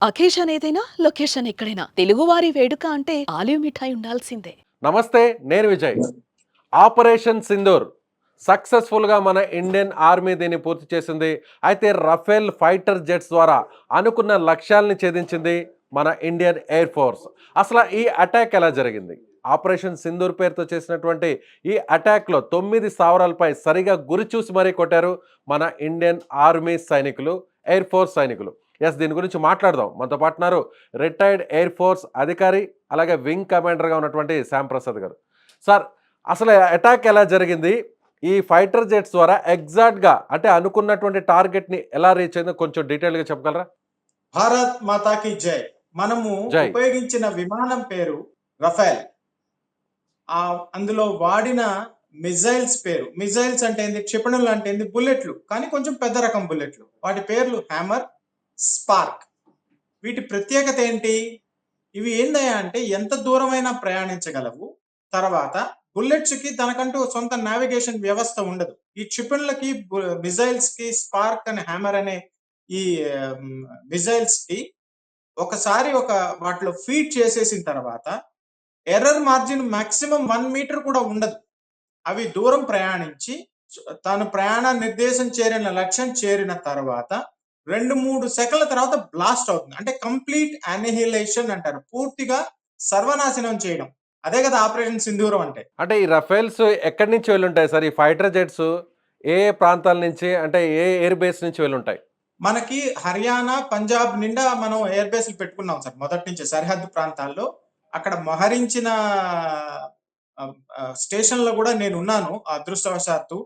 Occasion ఏదైనా location ఎక్కడైనా తెలుగువారి వేడుక అంటే ఆలివ్ మిఠాయి ఉండాల్సిందే. నమస్తే, నేను విజయ్. ఆపరేషన్ సింధూర్ సక్సెస్ఫుల్గా మన ఇండియన్ ఆర్మీ దీన్ని పూర్తి చేసింది. అయితే రఫేల్ ఫైటర్ జెట్స్ ద్వారా అనుకున్న లక్ష్యాలని ఛేదించింది మన ఇండియన్ ఎయిర్ ఫోర్స్. అసలు ఈ అటాక్ ఎలా జరిగింది? ఆపరేషన్ సింధూర్ పేరుతో చేసినటువంటి ఈ అటాక్లో 9 స్థావరాలపై సరిగా గురి చూసి మరీ కొట్టారు మన ఇండియన్ ఆర్మీ సైనికులు, ఎయిర్ ఫోర్స్ సైనికులు. దీని గురించి మాట్లాడదాం. మనతో పాటున్నారు రిటైర్డ్ ఎయిర్ ఫోర్స్ అధికారి, అలాగే వింగ్ కమాండర్గా ఉన్నటువంటి శ్యామ్ ప్రసాద్ గారు. సార్, అసలు అటాక్ ఎలా జరిగింది? ఈ ఫైటర్ జెట్స్ ద్వారా ఎగ్జాక్ట్గా అంటే అనుకున్నటువంటి టార్గెట్ని ఎలా రీచ్ అయిందో కొంచెం డీటెయిల్గా చెప్పగలరా? భారత్ మాతాకి జై. మనము జై. ఉపయోగించిన విమానం పేరు రఫేల్. అందులో వాడిన మిజైల్స్ పేరు, మిజైల్స్ అంటే ఏంది, క్షిపణులు అంటే ఏంది, బుల్లెట్లు, కానీ కొంచెం పెద్ద రకం బుల్లెట్లు. వాటి పేర్లు హ్యామర్, స్పార్క్. వీటి ప్రత్యేకత ఏంటి? ఇవి ఏందయ్యా అంటే ఎంత దూరమైనా ప్రయాణించగలవు. తర్వాత బుల్లెట్స్ కి తనకంటూ సొంత నావిగేషన్ వ్యవస్థ ఉండదు. ఈ క్షిపణులకి, మిజైల్స్ కి, స్పార్క్ అనే హ్యామర్ అనే ఈ మిజైల్స్ కి ఒకసారి వాటిలో ఫీడ్ చేసేసిన తర్వాత ఎర్రర్ మార్జిన్ మాక్సిమం 1 మీటర్ కూడా ఉండదు. అవి దూరం ప్రయాణించి తాను ప్రయాణ నిర్దేశం లక్ష్యం చేరిన తర్వాత 2-3 సెకన్ల తర్వాత బ్లాస్ట్ అవుతుంది. అంటే కంప్లీట్ అనిహిలేషన్ అంటారు. పూర్తిగా సర్వనాశనం చేయడం. అదే కదా ఆపరేషన్ సింధూరం అంటే. అంటే ఈ రఫేల్స్ ఎక్కడి నుంచి వెళ్ళుంటాయి సార్? ఈ ఫైటర్ జెట్స్ ఏ ఏ ప్రాంతాల నుంచి, అంటే ఏ ఎయిర్ బేస్ నుంచి వెళ్ళుంటాయి? మనకి హర్యానా, పంజాబ్ నిండా మనం ఎయిర్ బేస్లు పెట్టుకున్నాం సార్. మొదటి నుంచి సరిహద్దు ప్రాంతాల్లో అక్కడ మోహరించిన స్టేషన్‌లో కూడా నేనున్నాను అదృష్టవశాత్తు.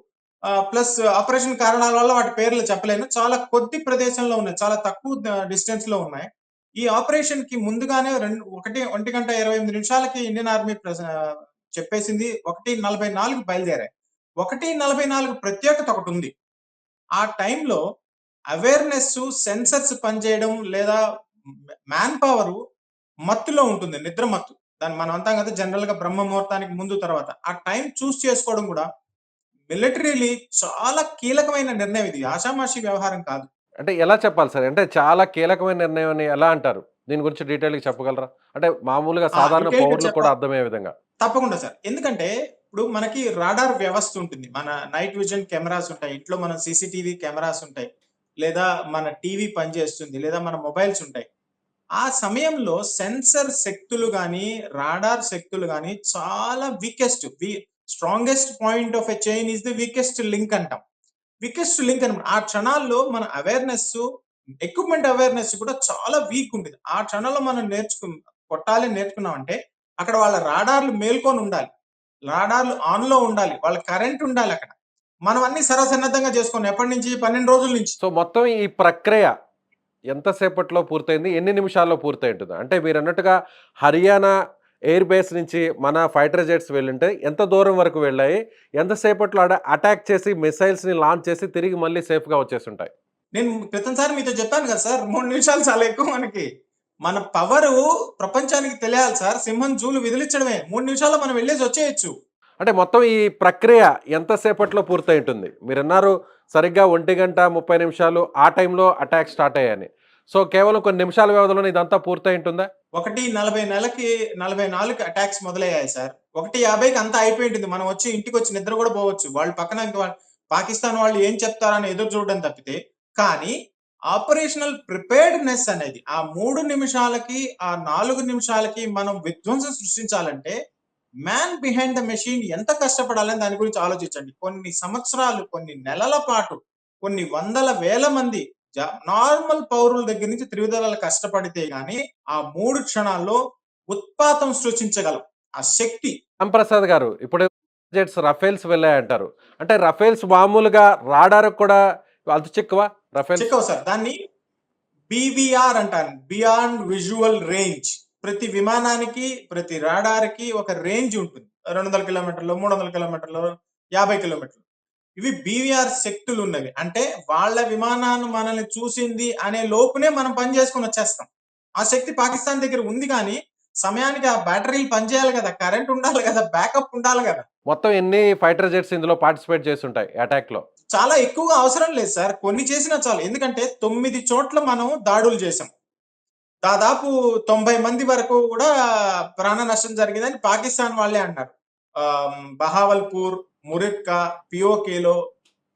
ప్లస్ ఆపరేషన్ కారణాల వల్ల వాటి పేర్లు చెప్పలేను. చాలా కొద్ది ప్రదేశంలో ఉన్నాయి. చాలా తక్కువ డిస్టెన్స్‌లో ఉన్నాయి. ఈ ఆపరేషన్‌కి ముందుగానే 1:28 నిమిషాలకి ఇండియన్ ఆర్మీ చెప్పేసింది. 1:44 బయలుదేరాయి. 1:44 ప్రత్యేకత ఒకటుంది. ఆ టైంలో అవేర్‌నెస్, సెన్సర్స్ పనిచేయడం లేదా మ్యాన్ పవర్ మత్తులో ఉంటుంది. నిద్ర మత్తు. దాన్ని మనం అంటాం కదా జనరల్‌గా బ్రహ్మ ముహూర్తానికి ముందు తర్వాత. ఆ టైం చేసుకోవడం కూడా మిలిటరీలీ చాలా కీలకమైన నిర్ణయం ఇది. ఆషామాషీ వ్యవహారం కాదు. అంటే ఎలా చెప్పాలి సార్? అంటే చాలా కీలకమైన నిర్ణయం అని ఎలా అంటారు? దీని గురించి డీటెయిల్‌గా చెప్పగలరా? అంటే మామూలుగా సాధారణ డీటెయిల్‌గా పౌరులకు కూడా అర్థమయ్యే విధంగా. తప్పకుండా సార్. ఎందుకంటే ఇప్పుడు మనకి రాడార్ వ్యవస్థ ఉంటుంది. మన నైట్ విజన్ కెమెరాస్ ఉంటాయి. ఇంట్లో మన సీసీటీవీ కెమెరాస్ ఉంటాయి. లేదా మన టీవీ పనిచేస్తుంది. లేదా మన మొబైల్స్ ఉంటాయి. ఆ సమయంలో సెన్సర్ శక్తులు గాని, రాడార్ శక్తులు గాని చాలా strongest point of a chain is the weakest link అంటాం. వీకెస్ట్ లింక్ అన్నమాట. ఆ క్షణాల్లో మన ఎక్విప్‌మెంట్ అవేర్‌నెస్ కూడా చాలా వీక్ ఉంటది. ఆ క్షణంలో మనం కొట్టాలి నేర్చుకున్నామంటే అక్కడ వాళ్ళ రాడార్‌లు మేల్కొని ఉండాలి. రాడార్‌లు ఆన్‌లో ఉండాలి. వాళ్ళ కరెంట్ ఉండాలక్కడ. మనం అన్ని సర్వసన్నద్ధంగా చేసుకున్నాం. ఎప్పటి నుంచి? 12 రోజుల నుంచి. సో మొత్తం ఈ ప్రక్రియ ఎంత సేపట్లో పూర్తయింది? ఎన్ని నిమిషాల్లో పూర్తయి ఉంటుంది? అంటే మీరన్నట్టుగా హర్యానా ఎయిర్ బేస్ నుంచి మన ఫైటర్ జెట్స్ వెళ్ళుంటే ఎంత దూరం వరకు వెళ్ళాయి? ఎంత సేపట్లో అటాక్ చేసి మిసైల్స్‌ని లాంచ్ చేసి తిరిగి మళ్ళీ సేఫ్‌గా వచ్చేసుంటాయి? నేను క్రితంసారి మీతో చెప్పాను కదా సార్, 3 నిమిషాలు చాలా ఎక్కువ మనకి. మన పవరు ప్రపంచానికి తెలియాలి సార్. సింహం జూలు విదిలించడమే. 3 నిమిషాల్లో మనం వెళ్ళేసి వచ్చేయొచ్చు. అంటే మొత్తం ఈ ప్రక్రియ ఎంత సేపట్లో పూర్తయి ఉంటుంది? మీరన్నారు సరిగ్గా 1:30 ఆ టైంలో అటాక్ స్టార్ట్ అయ్యాయని. సో కేవలం కొన్ని నిమిషాల వ్యవధిలోనే ఇదంతా పూర్తయి ఉంటుందా? 1:44కి అటాక్స్ మొదలయ్యాయి సార్. 1:50కి అంతా అయిపోయి ఉంటుంది. మనం వచ్చి ఇంటికొచ్చి నిద్ర కూడా పోవచ్చు. వాళ్ళు పక్కన పాకిస్తాన్ వాళ్ళు ఏం చెప్తారని ఎదురు చూడడం తప్పితే. కానీ ఆపరేషనల్ ప్రిపేర్డ్‌నెస్ అనేది ఆ 3 నిమిషాలకి, ఆ 4 నిమిషాలకి మనం విధ్వంసం సృష్టించాలంటే మ్యాన్ బిహైండ్ ద మెషిన్ ఎంత కష్టపడాలని దాని గురించి ఆలోచించండి. కొన్ని సంవత్సరాలు, కొన్ని నెలల పాటు, కొన్ని వందల వేల మంది నార్మల్ పౌరుల దగ్గర నుంచి త్రివిధాల కష్టపడితే గాని ఆ 3 క్షణాల్లో ఉత్పాతం సృష్టించగలం. ఆ శక్తి. రాంప్రసాద్ గారు, ఇప్పుడు జెట్స్ రఫేల్స్ వెళ్ళాయంటారు. అంటే రఫేల్స్ మామూలుగా రాడార్ కూడా అంత చిక్కవా రఫేల్స్? చిక్కవు సార్. దాన్ని బీవీఆర్ అంటారు. Beyond visual range. ప్రతి విమానానికి, ప్రతి రాడార్‌కి ఒక రేంజ్ ఉంటుంది. 200 కిలోమీటర్లు, 300 కిలోమీటర్లు, 50 కిలోమీటర్లు. ఇవి బీవీఆర్ శక్తులున్నవి. అంటే వాళ్ళ విమానాన్ని మనల్ని చూసింది అనే లోపునే మనం పని చేసుకొని వచ్చేస్తాం. ఆ శక్తి పాకిస్తాన్ దగ్గర ఉంది గానీ, సమయానికి ఆ బ్యాటరీలు పనిచేయాలి గదా! కరెంట్ ఉండాలి గదా! బ్యాకప్ ఉండాలి గదా! మొత్తం ఎన్ని ఫైటర్ జెట్స్ ఇందులో పార్టిసిపేట్ చేసుంటాయి అటాక్‌లో? చాలా ఎక్కువగా అవసరం లేదు సార్. కొన్ని చేసినా చాలు. ఎందుకంటే 9 చోట్ల మనం దాడులు చేసాం. దాదాపు 90 మంది వరకు కూడా ప్రాణ నష్టం జరిగిందని పాకిస్తాన్ వాళ్ళే అన్నారు. బహావల్పూర్, మురిక్కా, పిఓకేలో,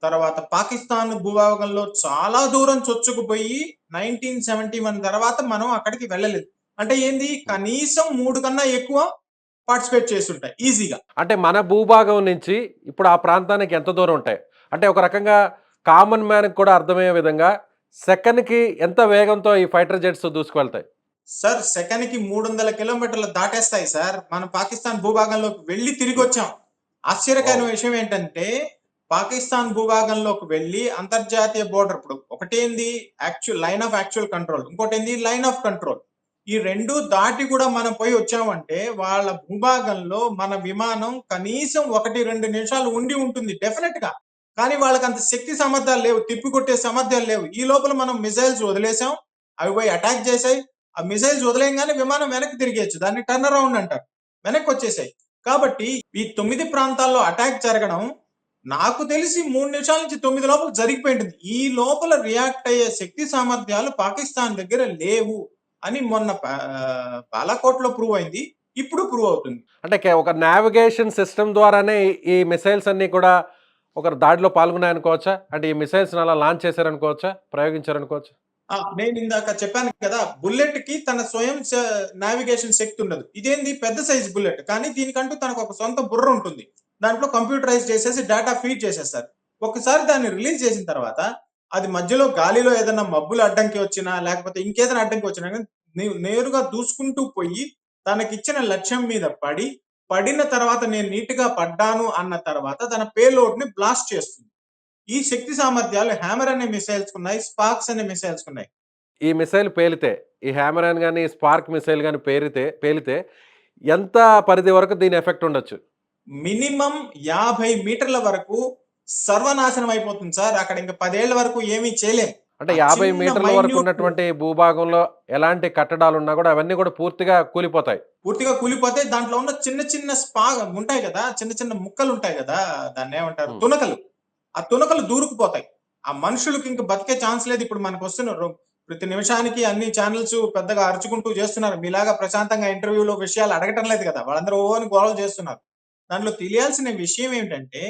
తర్వాత పాకిస్తాన్ భూభాగంలో చాలా దూరం చొచ్చుకుపోయి 1971 తర్వాత మనం అక్కడికి వెళ్ళలేదు. అంటే ఏంది, కనీసం 3 కన్నా ఎక్కువ పార్టిసిపేట్ చేస్తుంటాయి ఈజీగా. అంటే మన భూభాగం నుంచి ఇప్పుడు ఆ ప్రాంతానికి ఎంత దూరం ఉంటాయి? అంటే ఒక రకంగా కామన్ మ్యాన్‌కి కూడా అర్థమయ్యే విధంగా సెకన్‌కి ఎంత వేగంతో ఈ ఫైటర్ జెట్స్ దూసుకువెళ్తాయి? సార్ సెకన్‌కి 300 కిలోమీటర్లు దాటేస్తాయి సార్. మనం పాకిస్తాన్ భూభాగంలోకి వెళ్లి తిరిగొచ్చాం. ఆశ్చర్యకరమైన వావ్! విషయం ఏంటంటే, పాకిస్తాన్ భూభాగంలోకి వెళ్లి అంతర్జాతీయ బోర్డర్, ఇప్పుడు ఒకటేంది లైన్ ఆఫ్ యాక్చువల్ కంట్రోల్, ఇంకోటేంది లైన్ ఆఫ్ కంట్రోల్. ఈ 2 దాటి కూడా మనం పోయి వచ్చామంటే, వాళ్ళ భూభాగంలో మన విమానం కనీసం 1, 2 నిమిషాలు ఉండి ఉంటుంది డెఫినెట్‌గా. కానీ వాళ్ళకంత శక్తి సామర్థ్యాలు లేవు. తిప్పికొట్టే సామర్థ్యాలు లేవు. ఈ లోపల మనం మిసైల్స్ వదిలేసాం. అవి పోయి అటాక్ చేసాయి. ఆ మిసైల్స్ వదిలేయంగానే విమానం వెనక్కి తిరిగేయచ్చు. దాన్ని టర్న్ అరౌండ్ అంటారు. వెనక్కొచ్చేసాయి. కాబట్టి ఈ 9 ప్రాంతాల్లో అటాక్ జరగడం నాకు తెలిసి 3 నిమిషాల నుంచి 9 లోపల జరిగిపోయి ఉంటుంది. ఈ లోపల రియాక్ట్ అయ్యే శక్తి సామర్థ్యాలు పాకిస్తాన్ దగ్గర లేవు అని మొన్న బాలాకోట్‌లో ప్రూవ్ అయింది. ఇప్పుడు ప్రూవ్ అవుతుంది. అంటే ఒక నావిగేషన్ సిస్టమ్ ద్వారానే ఈ మిసైల్స్ అన్నీ కూడా ఒక దాడిలో పాల్గొన్నాయనుకోవచ్చా? అంటే ఈ మిసైల్స్‌ని అలా లాంచ్ చేశారనుకోవచ్చా? ప్రయోగించారనుకోవచ్చా? నేనిందాక చెప్పాను కదా! బుల్లెట్‌కి తన స్వయం నావిగేషన్ శక్తి ఉండదు. ఇదేంది పెద్ద సైజ్ బుల్లెట్. కానీ దీనికంటూ తనకొక సొంత బుర్ర ఉంటుంది. దాంట్లో కంప్యూటరైజ్ చేసేసి డేటా ఫీడ్ చేసేస్తారు. ఒక్కసారి దాన్ని రిలీజ్ చేసిన తర్వాత, అది మధ్యలో గాలిలో ఏదన్నా మబ్బులు అడ్డంకి వచ్చినా, లేకపోతే ఇంకేదైనా అడ్డంకి వచ్చినా గాని నేరుగా దూసుకుంటూ పోయి, తనకిచ్చిన లక్ష్యం మీద పడిన తర్వాత నేను నీట్‌గా పడ్డాను అన్న తర్వాత తన పేలోడ్‌ని బ్లాస్ట్ చేస్తుంది. ఈ శక్తి సామర్థ్యాలు హ్యామర్ అనే మిసైల్స్‌కున్నాయి. స్పార్క్స్ అనే మిసైల్స్‌కున్నాయి. ఈ మిసైల్ పేలితే, ఈ హ్యామరాన్ గాని, స్పార్క్ మిసైల్ గాని పేలితే ఎంత పరిధి వరకు దీని ఎఫెక్ట్ ఉండొచ్చు? మినిమమ్ 50 మీటర్ల వరకు సర్వనాశనం అయిపోతుంది సార్. అక్కడ ఇంక 10 ఏళ్ల వరకు ఏమీ చేయలేం. అంటే ఆ 50 చిన్న మీటర్ల వరకు మైన్యూట్ ఉన్నటువంటి భూభాగంలో ఎలాంటి కట్టడాలున్నా కూడా అవన్నీ కూడా పూర్తిగా కూలిపోతాయి. పూర్తిగా కూలిపోతే దాంట్లో ఉన్న చిన్న చిన్న ఉంటాయి గదా! చిన్న చిన్న ముక్కలుంటాయి గదా! దాన్నేమంటారు? హ్మ్. తునకలు. ఆ తునకలు దూరుకుపోతాయి. ఆ మనుషులకి ఇంక బతికే ఛాన్స్ లేదు. ఇప్పుడు మనకొస్తున్న ప్రతి నిమిషానికి అన్ని ఛానెల్స్ పెద్దగా అరుచుకుంటూ చేస్తున్నారు. మీలాగా ప్రశాంతంగా ఇంటర్వ్యూలో విషయాలు అడగటం లేదు కదా! వాళ్ళందరూ ఓ అని గొడవ చేస్తున్నారు. దాంట్లో తెలియాల్సిన విషయం ఏమిటంటే,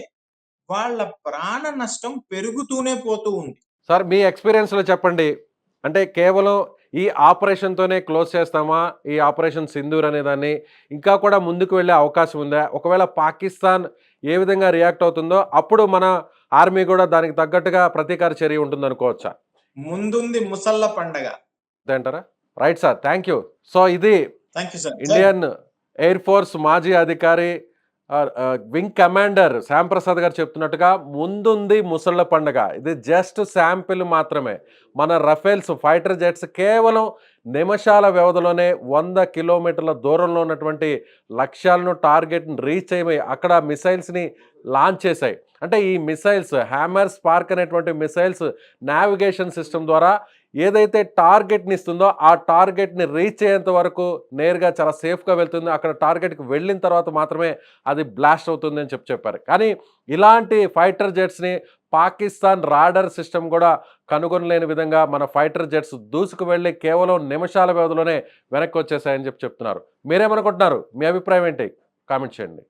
వాళ్ళ ప్రాణ నష్టం పెరుగుతూనే పోతూ ఉంది. సార్ మీ ఎక్స్‌పీరియన్స్‌లో చెప్పండి. అంటే కేవలం ఈ ఆపరేషన్‌తోనే క్లోజ్ చేస్తామా? ఈ ఆపరేషన్ సింధూర్ అనే దాన్ని ఇంకా కూడా ముందుకు వెళ్ళే అవకాశం ఉందా? ఒకవేళ పాకిస్తాన్ ఏ విధంగా రియాక్ట్ అవుతుందో అప్పుడు మన ఆర్మీ కూడా దానికి తగ్గట్టుగా ప్రతీకార చర్య ఉంటుందనుకోవచ్చా? ముందుంది ముసళ్ళ పండగ. అంతే అంటారా? Right sir. Thank you. So ఇది thank you sir. Indian Air Force మాజీ అధికారి వింగ్ కమాండర్ శ్యామ్ ప్రసాద్ గారు చెప్తున్నట్టుగా ముందుంది ముసళ్ళ పండగ. ఇది జస్ట్ శాంపిల్ మాత్రమే. మన రఫేల్స్ ఫైటర్ జెట్స్ కేవలం నిమిషాల వ్యవధిలోనే 100 కిలోమీటర్ల దూరంలో ఉన్నటువంటి లక్ష్యాలను టార్గెట్‌ని రీచ్ అయ్యి అక్కడ మిసైల్స్‌ని లాంచ్ చేశాయి. అంటే ఈ మిసైల్స్ హ్యామర్, స్పార్క్ అనేటువంటి మిసైల్స్ నావిగేషన్ సిస్టమ్ ద్వారా ఏదైతే టార్గెట్‌ని ఇస్తుందో ఆ టార్గెట్‌ని రీచ్ అయ్యేంత వరకు నేరుగా చాలా సేఫ్‌గా వెళ్తుంది. అక్కడ టార్గెట్‌కి వెళ్ళిన తర్వాత మాత్రమే అది బ్లాస్ట్ అవుతుంది అని చెప్పారు. కానీ ఇలాంటి ఫైటర్ జెట్స్‌ని పాకిస్తాన్ రాడార్ సిస్టమ్ కూడా కనుగొనలేని విధంగా మన ఫైటర్ జెట్స్ దూసుకు వెళ్ళి కేవలం నిమిషాల వ్యవధిలోనే వెనక్కి వచ్చేసాయని చెప్తున్నారు. మీరేమనుకుంటున్నారు? మీ అభిప్రాయం ఏంటి? కామెంట్ చేయండి.